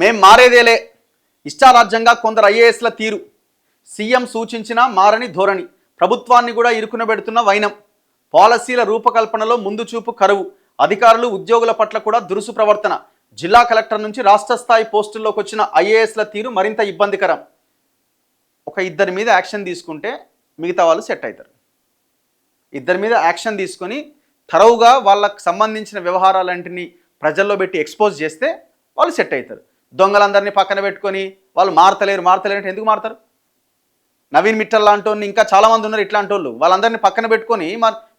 మేం మారేదేలే, ఇష్టారాజ్యంగా కొందరు ఐఏఎస్ల తీరు, సీఎం సూచించిన మారని ధోరణి, ప్రభుత్వాన్ని కూడా ఇరుకునబెడుతున్న వైనం, పాలసీల రూపకల్పనలో ముందు చూపు కరువు, అధికారులు ఉద్యోగుల పట్ల కూడా దురుసు ప్రవర్తన, జిల్లా కలెక్టర్ నుంచి రాష్ట్ర స్థాయి పోస్టుల్లోకి వచ్చిన ఐఏఎస్ల తీరు మరింత ఇబ్బందికరం. ఒక ఇద్దరి మీద యాక్షన్ తీసుకుంటే మిగతా వాళ్ళు సెట్ అవుతారు. ఇద్దరి మీద యాక్షన్ తీసుకొని థరవుగా వాళ్ళకు సంబంధించిన వ్యవహారాలన్నింటినీ ప్రజల్లో పెట్టి ఎక్స్పోజ్ చేస్తే వాళ్ళు సెట్ అవుతారు. దొంగలందరినీ పక్కన పెట్టుకొని వాళ్ళు మారతలేరు అంటే ఎందుకు మారతారు? నవీన్ మిట్టల్ లాంటి వాళ్ళు ఇంకా చాలామంది ఉన్నారు ఇట్లాంటి వాళ్ళు. వాళ్ళందరినీ పక్కన పెట్టుకొని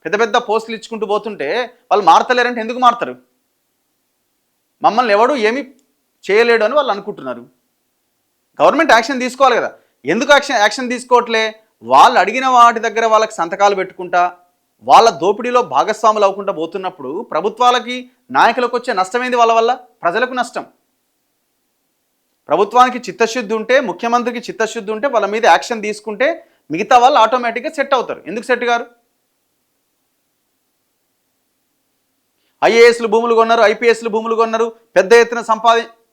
పెద్ద పెద్ద పోస్టులు ఇచ్చుకుంటూ పోతుంటే వాళ్ళు మారతలేరంటే ఎందుకు మారతారు? మమ్మల్ని ఎవడు ఏమీ చేయలేడు అని వాళ్ళు అనుకుంటున్నారు. గవర్నమెంట్ యాక్షన్ తీసుకోవాలి కదా. ఎందుకు యాక్షన్ తీసుకోవట్లే? వాళ్ళు అడిగిన వాటి దగ్గర వాళ్ళకి సంతకాలు పెట్టుకుంటా వాళ్ళ దోపిడీలో భాగస్వాములు అవ్వకుండా పోతున్నప్పుడు ప్రభుత్వాలకి నాయకులకు వచ్చే నష్టమైంది వాళ్ళ వల్ల, ప్రజలకు నష్టం. ప్రభుత్వానికి చిత్తశుద్ధి ఉంటే, ముఖ్యమంత్రికి చిత్తశుద్ధి ఉంటే వాళ్ళ మీద యాక్షన్ తీసుకుంటే మిగతా వాళ్ళు ఆటోమేటిక్గా సెట్ అవుతారు. ఎందుకు సెట్ గారు? ఐఏఎస్లు భూములు కొన్నారు, ఐపీఎస్లు భూములు కొన్నారు, పెద్ద ఎత్తున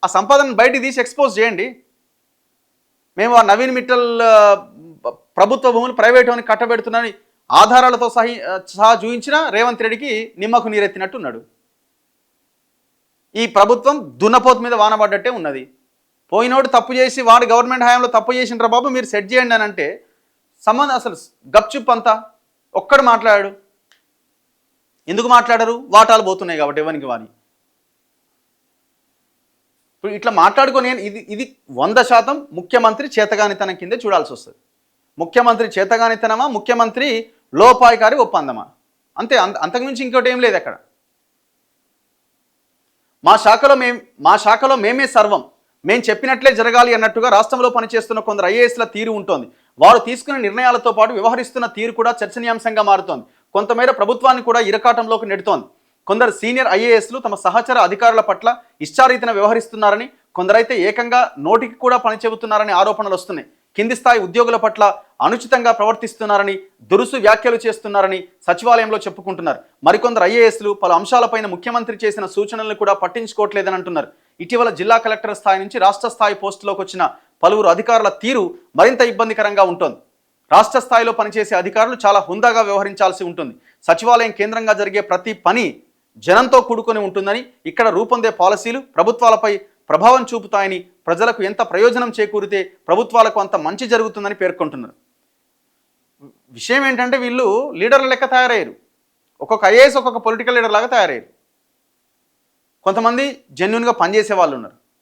ఆ సంపాదన బయటికి తీసి ఎక్స్పోజ్ చేయండి. మేము ఆ నవీన్ మిట్టల్ ప్రభుత్వ భూములు ప్రైవేట్ అని కట్టబెడుతున్నాని ఆధారాలతో సహా చూపించిన రేవంత్ రెడ్డికి నిమ్మకు నీరెత్తినట్టున్నాడు. ఈ ప్రభుత్వం దున్నపోతు మీద వానబడ్డట్టే ఉన్నది. పోయినోడు తప్పు చేసి వాడు గవర్నమెంట్ హయాంలో తప్పు చేసిండ్రా బాబు మీరు సెట్ చేయండి అని అంటే సంబంధం అసలు గప్చుప్ అంతా ఒక్కడు మాట్లాడాడు. ఎందుకు మాట్లాడరు? వాటాలు పోతున్నాయి కాబట్టి ఎవరికి వాని. ఇప్పుడు ఇట్లా మాట్లాడుకొని ఇది 100% ముఖ్యమంత్రి చేతగానితనం కిందే చూడాల్సి వస్తుంది. ముఖ్యమంత్రి చేతగానితనమా, ముఖ్యమంత్రి లోపాయికారి ఒప్పందమా? అంతే, అంతకుమించి ఇంకోటి ఏం లేదు అక్కడ. మా శాఖలో మేమే సర్వం, మేము చెప్పినట్లే జరగాలి అన్నట్టుగా రాష్ట్రంలో పనిచేస్తున్న కొందరు ఐఏఎస్ల తీరు ఉంటుంది. వారు తీసుకున్న నిర్ణయాలతో పాటు వ్యవహరిస్తున్న తీరు కూడా చర్చనీయాంశంగా మారుతోంది. కొంతమేర ప్రభుత్వాన్ని కూడా ఇరకాటంలోకి నెడుతోంది. కొందరు సీనియర్ ఐఏఎస్లు తమ సహచర అధికారుల పట్ల ఇష్టారీతిన వ్యవహరిస్తున్నారని, కొందరైతే ఏకంగా నోటికి కూడా పని చెబుతున్నారని ఆరోపణలు వస్తున్నాయి. కింది స్థాయి ఉద్యోగుల పట్ల అనుచితంగా ప్రవర్తిస్తున్నారని, దురుసు వ్యాఖ్యలు చేస్తున్నారని సచివాలయంలో చెప్పుకుంటున్నారు. మరికొందరు ఐఏఎస్లు పలు అంశాలపైన ముఖ్యమంత్రి చేసిన సూచనలను కూడా పట్టించుకోవట్లేదని అంటున్నారు. ఇటీవల జిల్లా కలెక్టర్ స్థాయి నుంచి రాష్ట్ర స్థాయి పోస్టులోకి వచ్చిన పలువురు అధికారుల తీరు మరింత ఇబ్బందికరంగా ఉంటుంది. రాష్ట్ర స్థాయిలో పనిచేసే అధికారులు చాలా హుందాగా వ్యవహరించాల్సి ఉంటుంది. సచివాలయం కేంద్రంగా జరిగే ప్రతి పని జనంతో కూడుకొని ఉంటుందని, ఇక్కడ రూపొందే పాలసీలు ప్రభుత్వాలపై ప్రభావం చూపుతాయని, ప్రజలకు ఎంత ప్రయోజనం చేకూరితే ప్రభుత్వాలకు అంత మంచి జరుగుతుందని పేర్కొంటున్నారు. విషయం ఏంటంటే వీళ్ళు లీడర్ల లెక్క తయారయ్యారు. ఒక్కొక్క ఐఏఎస్ ఒక్కొక్క పొలిటికల్ లీడర్ లాగా తయారయ్యారు. కొంతమంది జెన్యున్గా పనిచేసే వాళ్ళు ఉన్నారు.